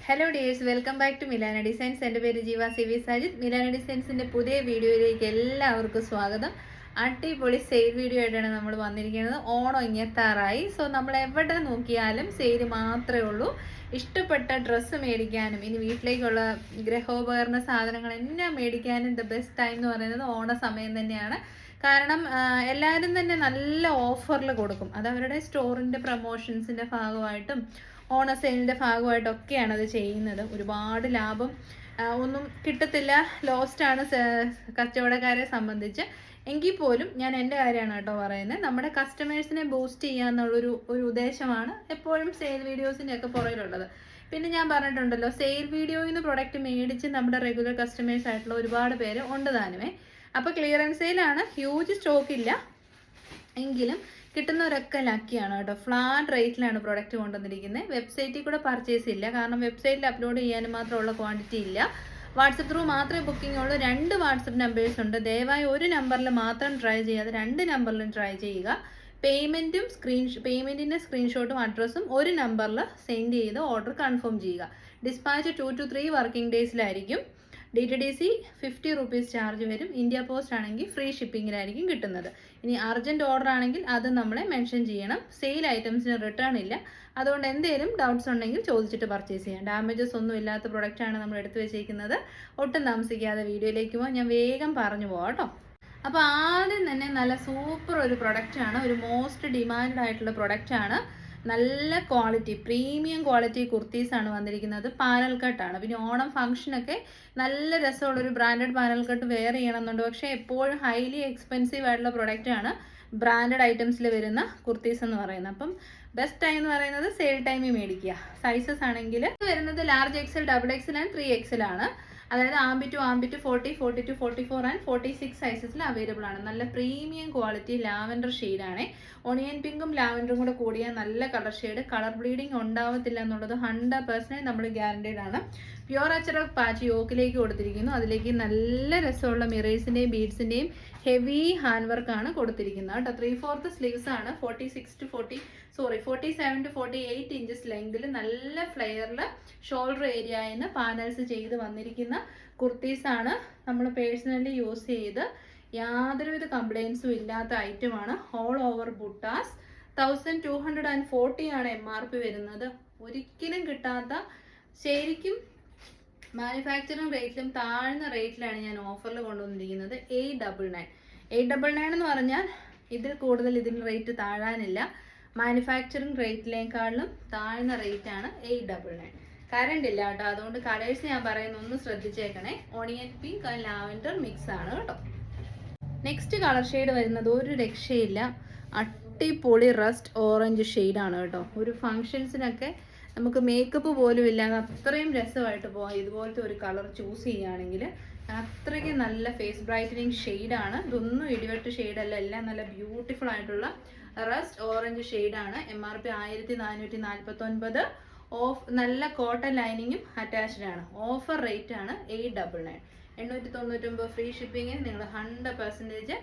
Hello dears, welcome back to Milana designs. എൻ്റെ പേര് ജീവ സിവി സാജിദ്. മിലാന ഡിസൈൻസിൻ്റെ പുതിയ വീഡിയോയിലേക്ക് എല്ലാവർക്കും സ്വാഗതം. അടിപൊളി സെയിൽ വീഡിയോ ആയിട്ടാണ് നമ്മൾ വന്നിരിക്കുന്നത്. ഓണം ഇങ്ങെത്താറായി. സോ നമ്മൾ എവിടെ നോക്കിയാലും സെയിൽ മാത്രമേ ഉള്ളൂ. ഇഷ്ടപ്പെട്ട ഡ്രസ്സ് മേടിക്കാനും ഇനി വീട്ടിലേക്കുള്ള ഗൃഹോപകരണ സാധനങ്ങൾ എല്ലാം മേടിക്കാനും ദ ബെസ്റ്റ് ടൈം എന്ന് പറയുന്നത് ഓണ സമയം തന്നെയാണ്. കാരണം എല്ലാവരും തന്നെ നല്ല ഓഫറിൽ കൊടുക്കും. അത് അവരുടെ സ്റ്റോറിൻ്റെ പ്രൊമോഷൻസിൻ്റെ ഭാഗമായിട്ടും ഓണ സെയിലിൻ്റെ ഭാഗമായിട്ടൊക്കെയാണ് അത് ചെയ്യുന്നത്. ഒരുപാട് ലാഭം ഒന്നും കിട്ടത്തില്ല, ലോസ്റ്റാണ് കച്ചവടക്കാരെ സംബന്ധിച്ച്. എങ്കിൽ പോലും ഞാൻ എൻ്റെ കാര്യമാണ് കേട്ടോ പറയുന്നത്. നമ്മുടെ കസ്റ്റമേഴ്സിനെ ബൂസ്റ്റ് ചെയ്യുക എന്നുള്ളൊരു ഉദ്ദേശമാണ് എപ്പോഴും സെയിൽ വീഡിയോസിൻ്റെ ഒക്കെ പുറകിലുള്ളത്. പിന്നെ ഞാൻ പറഞ്ഞിട്ടുണ്ടല്ലോ, സെയിൽ വീഡിയോയിൽ നിന്ന് പ്രൊഡക്റ്റ് മേടിച്ച് നമ്മുടെ റെഗുലർ കസ്റ്റമേഴ്സ് ആയിട്ടുള്ള ഒരുപാട് പേര് ഉണ്ട് താനുമേ. അപ്പോൾ ക്ലിയറൻസ് സെയിലാണ്, ഹ്യൂജ് സ്റ്റോക്ക് ഇല്ല, എങ്കിലും കിട്ടുന്നവരൊക്കെ ലക്കിയാണ് കേട്ടോ. ഫ്ലാറ്റ് റേറ്റിലാണ് പ്രൊഡക്റ്റ് കൊണ്ടുവന്നിരിക്കുന്നത്. വെബ്സൈറ്റിൽ കൂടെ പർച്ചേസ് ഇല്ല, കാരണം വെബ്സൈറ്റിൽ അപ്ലോഡ് ചെയ്യാനും മാത്രമുള്ള ക്വാണ്ടിറ്റി ഇല്ല. വാട്സപ്പ് ത്രൂ മാത്രമേ ബുക്കിംഗ് ഉള്ളൂ. 2 വാട്സപ്പ് നമ്പേഴ്സ് ഉണ്ട്. ദയവായി ഒരു നമ്പറിൽ മാത്രം ട്രൈ ചെയ്യാതെ 2 നമ്പറിലും ട്രൈ ചെയ്യുക. പേയ്മെൻറ്റിൻ്റെ സ്ക്രീൻഷോട്ടും അഡ്രസ്സും ഒരു നമ്പറിൽ സെൻഡ് ചെയ്ത് ഓർഡർ കൺഫേം ചെയ്യുക. ഡിസ്പാച്ച് 2 to 3 വർക്കിംഗ് ഡേയ്സിലായിരിക്കും. DTDC 50 rupees ചാർജ് വരും. ഇന്ത്യ പോസ്റ്റ് ആണെങ്കിൽ ഫ്രീ ഷിപ്പിങ്ങിലായിരിക്കും കിട്ടുന്നത്. ഇനി അർജൻറ്റ് ഓർഡർ ആണെങ്കിൽ അത് നമ്മളെ മെൻഷൻ ചെയ്യണം. സെയിൽ ഐറ്റംസിന് റിട്ടേൺ ഇല്ല. അതുകൊണ്ട് എന്തെങ്കിലും ഡൗട്ട്സ് ഉണ്ടെങ്കിൽ ചോദിച്ചിട്ട് പർച്ചേസ് ചെയ്യാം. ഡാമേജസ് ഒന്നും ഇല്ലാത്ത പ്രൊഡക്റ്റാണ് നമ്മൾ എടുത്തു വെച്ചിരിക്കുന്നത്. ഒട്ടും താമസിക്കാതെ വീഡിയോയിലേക്ക് പോകാം. ഞാൻ വേഗം പറഞ്ഞു പോകാം കേട്ടോ. അപ്പോൾ ആദ്യം തന്നെ നല്ല സൂപ്പർ ഒരു പ്രൊഡക്റ്റാണ്, ഒരു മോസ്റ്റ് ഡിമാൻഡ് ആയിട്ടുള്ള പ്രൊഡക്റ്റാണ്. നല്ല ക്വാളിറ്റി, പ്രീമിയം ക്വാളിറ്റി കുർത്തീസാണ് വന്നിരിക്കുന്നത്. പാനൽ കട്ടാണ്. പിന്നെ ഓണം ഫംഗ്ഷനൊക്കെ നല്ല രസമുള്ളൊരു ബ്രാൻഡഡ് പാനൽ കട്ട് വെയർ ചെയ്യണമെന്നുണ്ട്. പക്ഷേ എപ്പോഴും ഹൈലി എക്സ്പെൻസീവ് ആയിട്ടുള്ള പ്രൊഡക്റ്റാണ് ബ്രാൻഡഡ് ഐറ്റംസിൽ വരുന്ന കുർത്തീസ് എന്ന് പറയുന്നത്. അപ്പം ബെസ്റ്റ് ടൈം എന്ന് പറയുന്നത് സെയിൽ ടൈമിൽ മേടിക്കുക. സൈസസ് ആണെങ്കിൽ വരുന്നത് large XL, XXL and 3XL ആണ്. അതായത് ആംബി ടു 40, 42, 44 ആൻഡ് 46 സൈസസിൽ അവൈലബിൾ ആണ്. നല്ല പ്രീമിയം ക്വാളിറ്റി ലാവൻഡർ ഷെയ്ഡാണ്. ഒണിയൻ പിങ്കും ലാവൻഡറും കൂടെ കൂടിയ നല്ല കളർ ഷെയ്ഡ്. കളർ ബ്ലീഡിങ് ഉണ്ടാവത്തില്ല എന്നുള്ളത് 100% നമ്മൾ ഗ്യാരണ്ടീഡ് ആണ്. പ്യുവർ അച്ചറക് പാച്ച് യോക്കിലേക്ക് കൊടുത്തിരിക്കുന്നു. അതിലേക്ക് നല്ല രസമുള്ള മിറേഴ്സിൻ്റെയും ബീഡ്സിൻ്റെയും ഹെവി ഹാൻഡ് വർക്കാണ് കൊടുത്തിരിക്കുന്നത് കേട്ടോ. 3/4 സ്ലീവ്സ് ആണ്. 47 to 48 ഇഞ്ചസ് ലെങ്തിൽ നല്ല ഫ്ലെയറിൽ ഷോൾഡർ ഏരിയയിൽ പാനൽസ് ചെയ്ത് വന്നിരിക്കുന്ന കുർത്തീസാണ്. നമ്മൾ പേഴ്സണലി യൂസ് ചെയ്ത് യാതൊരുവിധ കംപ്ലയിൻസും ഇല്ലാത്ത ഐറ്റമാണ്. All over buttas. 1240 ആണ് MRP വരുന്നത്. ഒരിക്കലും കിട്ടാത്ത, ശരിക്കും മാനുഫാക്ചറിങ് റേറ്റിലും താഴ്ന്ന റേറ്റിലാണ് ഞാൻ ഓഫറിൽ കൊണ്ടുവന്നിരിക്കുന്നത്. 899 എന്ന് പറഞ്ഞാൽ ഇതിൽ കൂടുതൽ ഇതിന് റേറ്റ് താഴാനില്ല. മാനുഫാക്ചറിങ് റേറ്റിലേക്കാളും താഴ്ന്ന റേറ്റാണ് 899. കറണ്ട് ഇല്ല കേട്ടോ, അതുകൊണ്ട് കളേഴ്സ് ഞാൻ പറയുന്ന ഒന്ന് ശ്രദ്ധിച്ചേക്കണേ. Onion pink and lavender mix ആണ് കേട്ടോ. നെക്സ്റ്റ് കളർ ഷെയ്ഡ് വരുന്നത് ഒരു രക്ഷയില്ല, അടിപൊളി റസ്റ്റ് ഓറഞ്ച് ഷെയ്ഡാണ് കേട്ടോ. ഒരു ഫങ്ഷൻസിനൊക്കെ നമുക്ക് മേക്കപ്പ് പോലും ഇല്ലാതെ അത്രയും രസമായിട്ട് പോകാം ഇതുപോലത്തെ ഒരു കളർ ചൂസ് ചെയ്യുകയാണെങ്കിൽ. അത്രയ്ക്ക് നല്ല ഫേസ് ബ്രൈറ്റനിങ് ഷെയ്ഡാണ്. ഇതൊന്നും ഇടിവെട്ട് ഷെയ്ഡല്ല, എല്ലാം നല്ല ബ്യൂട്ടിഫുൾ ആയിട്ടുള്ള റസ്റ്റ് ഓറഞ്ച് ഷെയ്ഡാണ്. MRP 1449. നല്ല കോട്ടൺ ലൈനിങ്ങും അറ്റാച്ച്ഡ് ആണ്. ഓഫർ റേറ്റ് ആണ് 899. 899 ഫ്രീ ഷിപ്പിംഗ്. നിങ്ങൾ 100%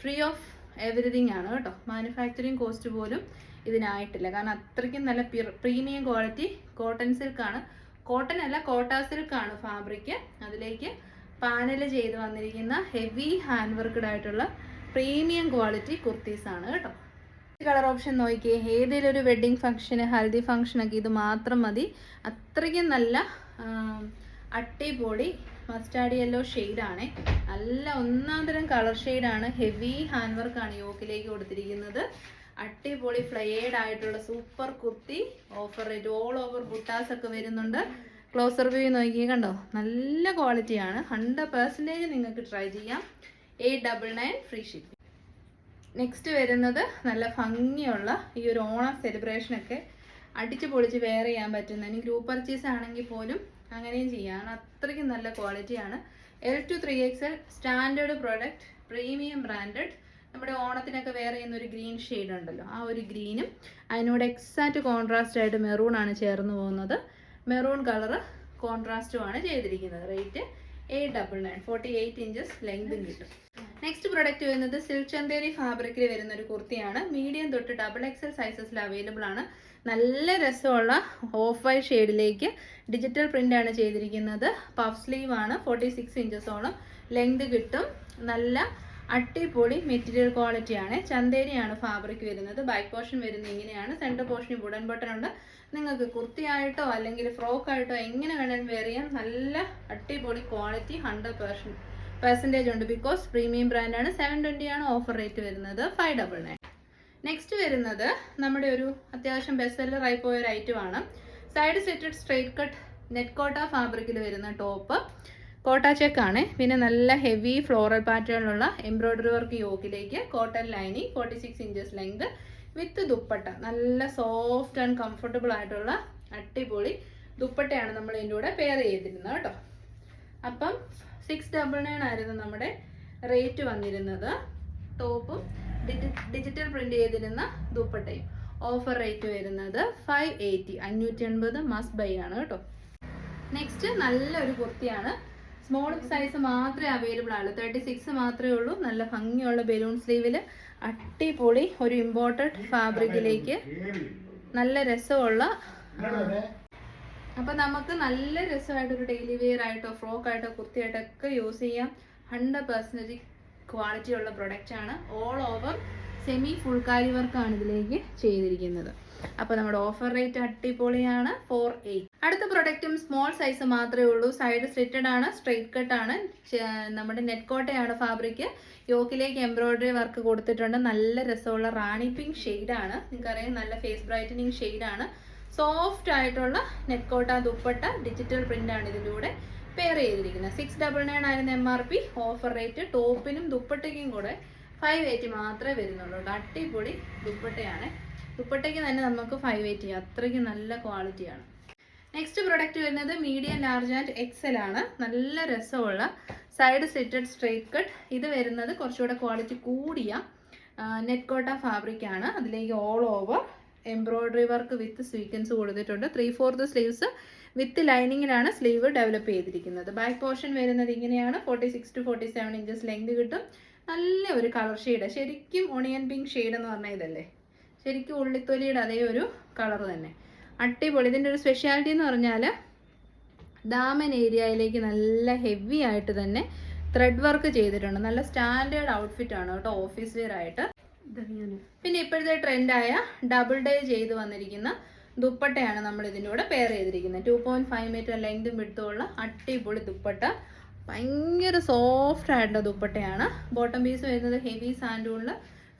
ഫ്രീ ഓഫ് എവറിതിങ് ആണ് കേട്ടോ. മാനുഫാക്ചറിങ് കോസ്റ്റ് പോലും ഇതിനായിട്ടില്ല, കാരണം അത്രയ്ക്കും നല്ല പ്രീമിയം ക്വാളിറ്റി കോട്ടൺ സിൽക്കാണ്. കോട്ടൺ അല്ല, കോട്ട സിൽക്കാണ് ഫാബ്രിക്. അതിലേക്ക് പാനൽ ചെയ്ത് വന്നിരിക്കുന്ന ഹെവി ഹാൻഡ് വർക്ക്ഡ് ആയിട്ടുള്ള പ്രീമിയം ക്വാളിറ്റി കുർത്തീസാണ് കേട്ടോ. കളർ ഓപ്ഷൻ നോക്കിയേ, ഏതെങ്കിലും ഒരു വെഡ്ഡിങ് ഫംഗ്ഷന്, ഹൽദി ഫംഗ്ഷനൊക്കെ ഇത് മാത്രം മതി. അത്രയ്ക്കും നല്ല അടിപൊളി മസ്റ്റാർഡ് യെല്ലോ ഷെയ്ഡാണ്. നല്ല ഒന്നാം തരം കളർ ഷെയ്ഡാണ്. ഹെവി ഹാൻഡ് വർക്കാണ് യോക്കിലേക്ക് കൊടുത്തിരിക്കുന്നത്. അടിപൊളി ഫ്ലയേഡ് ആയിട്ടുള്ള super kurti. Offer rate. All over buttas ഒക്കെ വരുന്നുണ്ട്. ക്ലോസർ വ്യൂ നോക്കിയേ, കണ്ടോ, നല്ല ക്വാളിറ്റിയാണ്. 100% നിങ്ങൾക്ക് ട്രൈ ചെയ്യാം. 899 ഫ്രീ ഷിപ്പിംഗ്. നെക്സ്റ്റ് വരുന്നത് നല്ല ഭംഗിയുള്ള ഈ ഒരു ഓണം സെലിബ്രേഷനൊക്കെ അടിച്ച് പൊളിച്ച് വെയർ ചെയ്യാൻ പറ്റുന്ന, ഇനി ഗ്രൂപ്പ് പർച്ചേസ് ആണെങ്കിൽ പോലും അങ്ങനെയും ചെയ്യാം. അത്രയ്ക്കും നല്ല ക്വാളിറ്റിയാണ്. L to 3XL standard product, premium branded. നമ്മുടെ ഓണത്തിനൊക്കെ വെയർ ചെയ്യുന്ന ഒരു ഗ്രീൻ ഷെയ്ഡ് ഉണ്ടല്ലോ, ആ ഒരു ഗ്രീനും അതിനോട് എക്സാക്റ്റ് കോൺട്രാസ്റ്റ് ആയിട്ട് മെറൂൺ ആണ് ചേർന്ന് പോകുന്നത്. മെറൂൺ കളറ് കോൺട്രാസ്റ്റുമാണ് ചെയ്തിരിക്കുന്നത്. റേറ്റ് 899. 48 ഇഞ്ചസ് ലെങ്തും കിട്ടും. നെക്സ്റ്റ് പ്രൊഡക്റ്റ് വരുന്നത് സിൽക്ക് ചന്തേരി ഫാബ്രിക്കിൽ വരുന്ന ഒരു കുർത്തിയാണ്. മീഡിയം തൊട്ട് XXL സൈസസിൽ അവൈലബിൾ ആണ്. നല്ല രസമുള്ള ഓഫ് വൈറ്റ് ഷെയ്ഡിലേക്ക് ഡിജിറ്റൽ പ്രിൻ്റാണ് ചെയ്തിരിക്കുന്നത്. പഫ് സ്ലീവ് ആണ്. 46 ഇഞ്ചസോളം ലെങ്ത് കിട്ടും. നല്ല അടിപൊളി മെറ്റീരിയൽ ക്വാളിറ്റിയാണ്. ചന്തേരിയാണ് ഫാബ്രിക് വരുന്നത്. ബാക്ക് പോർഷൻ വരുന്നത് ഇങ്ങനെയാണ്. സെൻറ്റർ പോർഷനിൽ വുഡൻ ബട്ടൺ ഉണ്ട്. നിങ്ങൾക്ക് കുർത്തിയായിട്ടോ അല്ലെങ്കിൽ ഫ്രോക്കായിട്ടോ എങ്ങനെ വേണമെങ്കിലും വെയർ ചെയ്യാം. നല്ല അടിപൊളി ക്വാളിറ്റി 100% ഉണ്ട്. ബിക്കോസ് പ്രീമിയം ബ്രാൻഡാണ്. 720 ആണ് ഓഫർ റേറ്റ് വരുന്നത്. 599. നെക്സ്റ്റ് വരുന്നത് നമ്മുടെ ഒരു അത്യാവശ്യം ബെസ്റ്റ് സെല്ലർ ആയി പോയ ഒരു ഐറ്റമാണ്. Side slitted straight cut net Kota ഫാബ്രിക്കിൽ വരുന്ന ടോപ്പ്. കോട്ട ചെക്കാണ്. പിന്നെ നല്ല ഹെവി ഫ്ലോറൽ പാറ്റേണിലുള്ള എംബ്രോയിഡറി വർക്ക് യോക്കിലേക്ക് cotton lining 46 inches length with dupatta. നല്ല സോഫ്റ്റ് ആൻഡ് കംഫർട്ടബിൾ ആയിട്ടുള്ള അടിപൊളി ദുപ്പട്ടയാണ് നമ്മൾ ഇതിൻ്റെ കൂടെ പെയർ ചെയ്തിരുന്നത് കേട്ടോ. അപ്പം 699 ആയിരുന്നു നമ്മുടെ റേറ്റ് വന്നിരുന്നത്. ടോപ്പും ഡിജിറ്റൽ പ്രിന്റ് ചെയ്തിരുന്ന ദുപ്പട്ടയും. ഓഫർ റേറ്റ് വരുന്നത് 580, 580 മസ്റ്റ് ബൈ ആണ് കേട്ടോ. നെക്സ്റ്റ് നല്ലൊരു കുർത്തിയാണ്. സ്മോൾ സൈസ് മാത്രമേ അവൈലബിൾ ആയുള്ളൂ. 36 മാത്രമേ ഉള്ളൂ. നല്ല ഭംഗിയുള്ള ബലൂൺ സ്ലീവിൽ അടിപൊളി ഒരു ഇമ്പോർട്ടഡ് ഫാബ്രിക്കിലേക്ക് നല്ല രസമുള്ള, അപ്പം നമുക്ക് നല്ല രസമായിട്ടൊരു ഡെയിലി വെയർ ആയിട്ടോ ഫ്രോക്ക് ആയിട്ടോ കുർത്തിയായിട്ടോ ഒക്കെ യൂസ് ചെയ്യാം. 100% ക്വാളിറ്റി ഉള്ള പ്രൊഡക്റ്റ് ആണ്. ഓൾ ഓവർ സെമി ഫുൾ കാരി വർക്കാണ് ഇതിലേക്ക് ചെയ്തിരിക്കുന്നത്. അപ്പോൾ നമ്മുടെ ഓഫർ റേറ്റ് അടിപൊളിയാണ്. 480. അടുത്ത പ്രൊഡക്റ്റും സ്മോൾ സൈസ് മാത്രമേ ഉള്ളൂ. സൈഡ് സ്ലിറ്റഡ് ആണ്. സ്ട്രെയിറ്റ് കട്ട് ആണ്. നമ്മുടെ നെറ്റ് കോട്ടയാണ് ഫാബ്രിക്. യോക്കിലേക്ക് എംബ്രോയിഡറി വർക്ക് കൊടുത്തിട്ടുണ്ട്. നല്ല രസമുള്ള റാണി പിങ്ക് ഷെയ്ഡാണ്. നിങ്ങൾക്കറിയാം നല്ല ഫേസ് ബ്രൈറ്റനിങ് ഷെയ്ഡാണ്. സോഫ്റ്റ് ആയിട്ടുള്ള നെറ്റ് കോട്ട ദുപ്പട്ട ഡിജിറ്റൽ പ്രിന്റ് ആണ് ഇതിലൂടെ പെയർ ചെയ്തിരിക്കുന്നത്. 699 ആയിരുന്നു MRP. ഓഫർ റേറ്റ് ടോപ്പിനും ദുപ്പട്ടയ്ക്കും കൂടെ 580 മാത്രമേ വരുന്നുള്ളൂ. അടിപൊളി ദുപ്പട്ടയാണ്. ദുപ്പട്ടയ്ക്ക് തന്നെ നമുക്ക് 580. അത്രയ്ക്ക് നല്ല ക്വാളിറ്റിയാണ്. നെക്സ്റ്റ് പ്രൊഡക്റ്റ് വരുന്നത് മീഡിയം ലാർജ് ആൻഡ് XL ആണ്. നല്ല രസമുള്ള സൈഡ് സ്ലിറ്റഡ് സ്ട്രെയിറ്റ് കട്ട്. ഇത് വരുന്നത് കുറച്ചുകൂടെ ക്വാളിറ്റി കൂടിയ നെറ്റ് കോട്ട ഫാബ്രിക് ആണ്. അതിലേക്ക് all over embroidery work with sequence കൊടുത്തിട്ടുണ്ട്. 3/4 സ്ലീവ്സ് വിത്ത് ലൈനിങ്ങിലാണ് സ്ലീവ് ഡെവലപ്പ് ചെയ്തിരിക്കുന്നത്. ബാക്ക് പോർഷൻ വരുന്നത് ഇങ്ങനെയാണ്. 46 to 47 ഇഞ്ചസ് ലെങ്ത് കിട്ടും. നല്ല ഒരു കളർ ഷെയ്ഡ്. ശരിക്കും ഒണിയൻ പിങ്ക് ഷെയ്ഡ് എന്ന് പറഞ്ഞാൽ ഇതല്ലേ, ശരിക്കും ഉള്ളിത്തൊലിയുടെ അതേ ഒരു കളർ തന്നെ. അടിപൊളി. ഇതിൻ്റെ ഒരു സ്പെഷ്യാലിറ്റി എന്ന് പറഞ്ഞാൽ ദാമൻ ഏരിയയിലേക്ക് നല്ല ഹെവി ആയിട്ട് തന്നെ ത്രെഡ് വർക്ക് ചെയ്തിട്ടുണ്ട്. നല്ല സ്റ്റാൻഡേർഡ് ഔട്ട്ഫിറ്റ് ആണ് കേട്ടോ, ഓഫീസ് വെയർ ആയിട്ട്. പിന്നെ ഇപ്പോഴത്തെ ട്രെൻഡായ ഡബിൾ ഡേ ചെയ്ത് വന്നിരിക്കുന്ന ദുപ്പട്ടയാണ് നമ്മൾ ഇതിൻ്റെ കൂടെ പെയർ ചെയ്തിരിക്കുന്നത്. 2.5 മീറ്റർ ലെങ്തും വിടുത്തുള്ള അടിപൊളി ദുപ്പട്ട. ഭയങ്കര സോഫ്റ്റ് ആയിട്ടുള്ള ദുപ്പട്ടയാണ്. ബോട്ടം പീസ് വരുന്നത് ഹെവി സാൻഡൂണിൽ.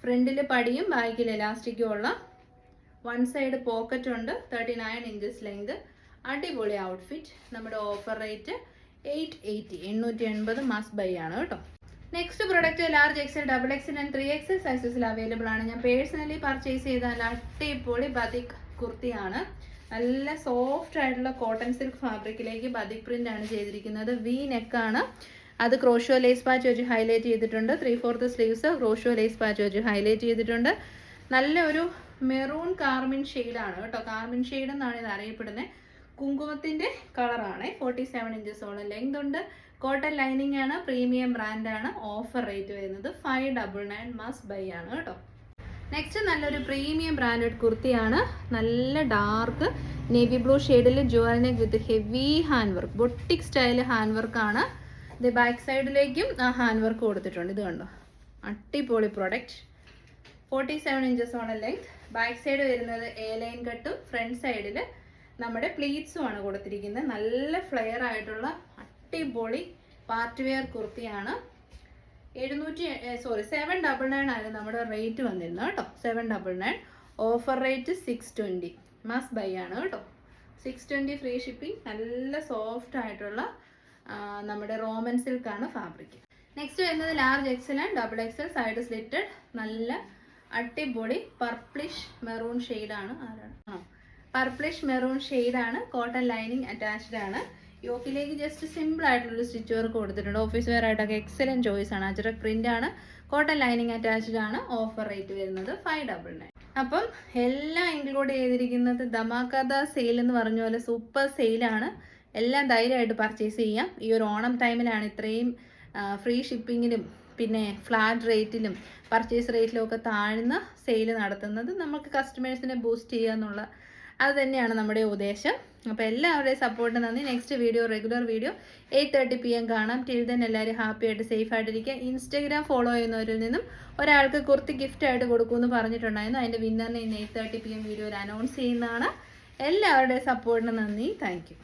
ഫ്രണ്ടിൽ പടിയും ബാക്കിൽ എലാസ്റ്റിക്കും ഉള്ള. വൺ സൈഡ് പോക്കറ്റ് ഉണ്ട്. 39 ഇഞ്ചസ് ലെങ്ത്. അടിപൊളി ഔട്ട്ഫിറ്റ്. നമ്മുടെ ഓഫർ റേറ്റ് 880, 880 മസ്റ്റ് ബൈ ആണ് കേട്ടോ. Next product large XL, XXL and 3XL സൈസസിൽ അവൈലബിൾ ആണ്. ഞാൻ പേഴ്സണലി പർച്ചേസ് ചെയ്ത നല്ല അടിപൊളി ബതിക് കുർത്തിയാണ്. നല്ല സോഫ്റ്റ് ആയിട്ടുള്ള കോട്ടൺ സിൽക്ക് ഫാബ്രിക്കിലേക്ക് ബതിക് പ്രിന്റ് ആണ് ചെയ്തിരിക്കുന്നത്. വി നെക്കാണ്. അത് ക്രോഷോ ലേസ് പാച്ച് വെച്ച് ഹൈലൈറ്റ് ചെയ്തിട്ടുണ്ട്. 3/4 സ്ലീവ്സ് ക്രോഷോ ലേസ് പാച്ച് വെച്ച് ഹൈലൈറ്റ് ചെയ്തിട്ടുണ്ട്. നല്ല ഒരു മെറൂൺ കാർമിൻ ഷെയ്ഡാണ് കേട്ടോ. കാർമിൻ ഷെയ്ഡ് എന്നാണ് ഇത് അറിയപ്പെടുന്നത്. കുങ്കുമത്തിൻ്റെ കളറാണ്. 47 ഇഞ്ചസോളം ലെങ്ത് ഉണ്ട്. കോട്ടൺ ലൈനിങ് ആണ്. പ്രീമിയം ബ്രാൻഡാണ്. ഓഫർ റേറ്റ് വരുന്നത് 599 മസ്റ്റ് ബൈ ആണ് കേട്ടോ. നെക്സ്റ്റ് നല്ലൊരു പ്രീമിയം ബ്രാൻഡഡ് കുർത്തിയാണ്. നല്ല ഡാർക്ക് നേവി ബ്ലൂ ഷെയ്ഡിൽ jewel neck with heavy hand work. Boutique style hand വർക്കാണ്. ഇത് ബാക്ക് സൈഡിലേക്കും ആ ഹാൻഡ് വർക്ക് കൊടുത്തിട്ടുണ്ട്. ഇത് കണ്ടോ, അടിപൊളി പ്രൊഡക്റ്റ്. 47 ഇഞ്ചസോളം ലെങ്ത്. ബാക്ക് സൈഡ് വരുന്നത് എ ലൈൻ കട്ടും ഫ്രണ്ട് സൈഡിൽ നമ്മുടെ പ്ലീറ്റ്സും ആണ് കൊടുത്തിരിക്കുന്നത്. നല്ല ഫ്ലെയർ ആയിട്ടുള്ള അടിപൊളി പാർട്ടി വെയർ കുർത്തിയാണ്. 799 ആയിരുന്നു നമ്മുടെ റേറ്റ് വന്നിരുന്നത് കേട്ടോ. 799. ഓഫർ റേറ്റ് 620 മസ്റ്റ് ബൈ ആണ് കേട്ടോ. 620 ഫ്രീ ഷിപ്പിംഗ്. നല്ല സോഫ്റ്റ് ആയിട്ടുള്ള നമ്മുടെ റോമൻ സിൽക്കാണ് ഫാബ്രിക്. നെക്സ്റ്റ് വരുന്നത് large XL and XXL side slitted. നല്ല അടിപൊളി പർപ്പിളിഷ് മെറൂൺ ഷെയ്ഡാണ്. പർപ്പിളിഷ് മെറൂൺ ഷെയ്ഡാണ്. കോട്ടൺ ലൈനിങ് അറ്റാച്ച്ഡ് ആണ്. യോക്കിലേക്ക് ജസ്റ്റ് സിമ്പിൾ ആയിട്ടുള്ളൊരു സ്റ്റിച്ച് വർക്ക് കൊടുത്തിട്ടുണ്ട്. ഓഫീസ് വെയർ ആയിട്ടൊക്കെ എക്സലന്റ് ചോയ്സ് ആണ്. അജറക് പ്രിന്റ് ആണ്. കോട്ടൺ ലൈനിങ് അറ്റാച്ച്ഡ് ആണ്. ഓഫർ റേറ്റ് വരുന്നത് 599. അപ്പം എല്ലാം ഇൻക്ലൂഡ് ചെയ്തിരിക്കുന്നത് ധമാക്കാത സെയിൽ എന്ന് പറഞ്ഞ പോലെ സൂപ്പർ സെയിലാണ്. എല്ലാം ധൈര്യമായിട്ട് പർച്ചേസ് ചെയ്യാം. ഈ ഒരു ഓണം ടൈമിലാണ് ഇത്രയും ഫ്രീ ഷിപ്പിങ്ങിലും പിന്നെ ഫ്ലാറ്റ് റേറ്റിലും പർച്ചേസ് റേറ്റിലും ഒക്കെ താഴ്ന്ന സെയിൽ നടത്തുന്നത്. നമുക്ക് കസ്റ്റമേഴ്സിനെ ബൂസ്റ്റ് ചെയ്യുക എന്നുള്ള അത് തന്നെയാണ് നമ്മുടെ ഉദ്ദേശം. അപ്പോൾ എല്ലാവരുടെയും സപ്പോർട്ട് നന്ദി. Next video regular video 8:30 PM കാണാം. ടിൽ ദെൻ എല്ലാവരും ഹാപ്പി ആയിട്ട് സേഫ് ആയിട്ടിരിക്കുക. ഇൻസ്റ്റാഗ്രാം ഫോളോ ചെയ്യുന്നവരിൽ നിന്നും ഒരാൾക്ക് കുർത്തി ഗിഫ്റ്റ് ആയിട്ട് കൊടുക്കുമെന്ന് പറഞ്ഞിട്ടുണ്ടായിരുന്നു. അതിൻ്റെ വിന്നറിനെ ഇന്ന് 8:30 PM വീഡിയോയിൽ അനൗൺസ് ചെയ്യുന്നതാണ്. എല്ലാവരുടെയും സപ്പോർട്ടിന് നന്ദി. Thank you.